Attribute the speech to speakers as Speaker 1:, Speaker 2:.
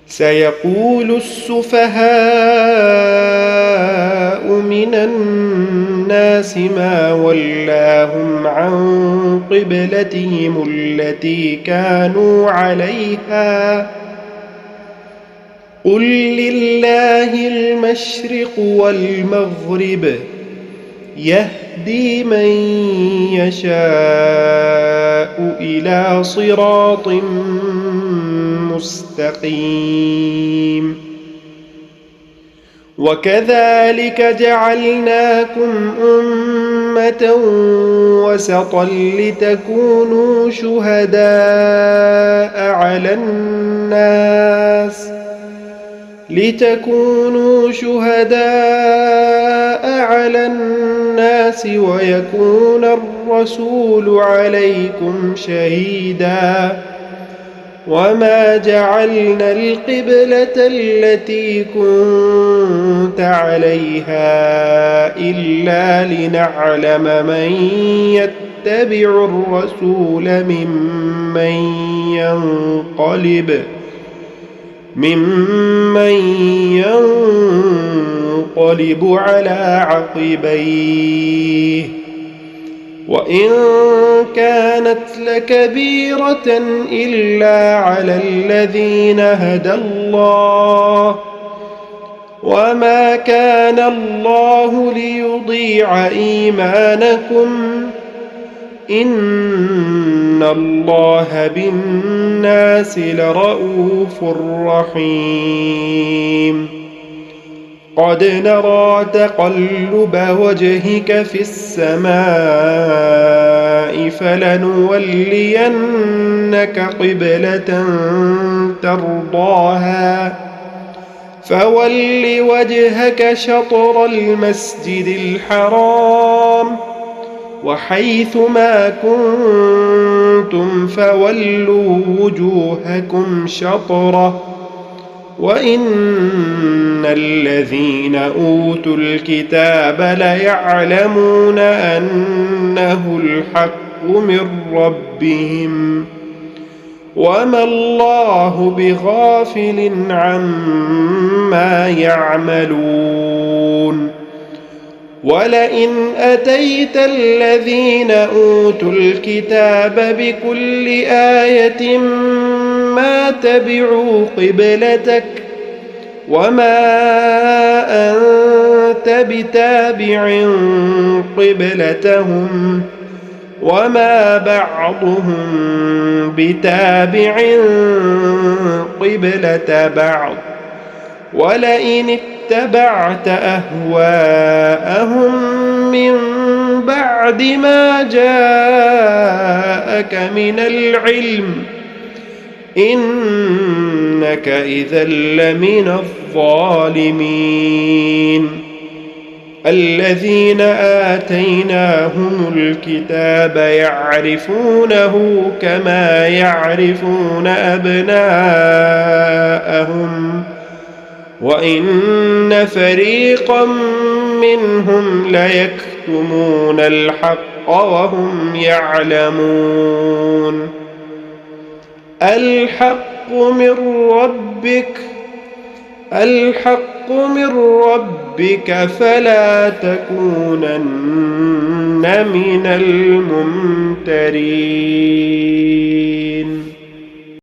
Speaker 1: سيقول السفهاء من الناس ما ولاهم عن قبلتهم التي كانوا عليها قل لله المشرق والمغرب يهدي من يشاء إلى صراط مستقيم وكذلك جعلناكم أمة وسطا لتكونوا شهداء على الناس ويكون الرسول عليكم شهيدا وما جعلنا القبلة التي كنت عليها إلا لنعلم من يتبع الرسول ممن ينقلب على عقبيه وإن كانت لكبيرة إلا على الذين هدى الله وما كان الله ليضيع إيمانكم إن الله بالناس لرءوف رحيم قد نرى تقلب وجهك في السماء فلنولينك قبلة ترضاها فول وجهك شطر المسجد الحرام وحيث ما كنتم فولوا وجوهكم شطره وإن الذين أوتوا الكتاب ليعلمون أنه الحق من ربهم وما الله بغافل عما يعملون ولئن أتيت الذين أوتوا الكتاب بكل آية ما تبعوا قبلتك وما أنت بتابع قبلتهم وما بعضهم بتابع قبلة بعض ولئن اتبعت أهواءهم من بعد ما جاءك من العلم إنك إذا لمن الظالمين الذين آتيناهم الكتاب يعرفونه كما يعرفون أبناءهم وإن فريقا منهم ليكتمون الحق وهم يعلمون الحق من ربك فلا تكونن من الممترين.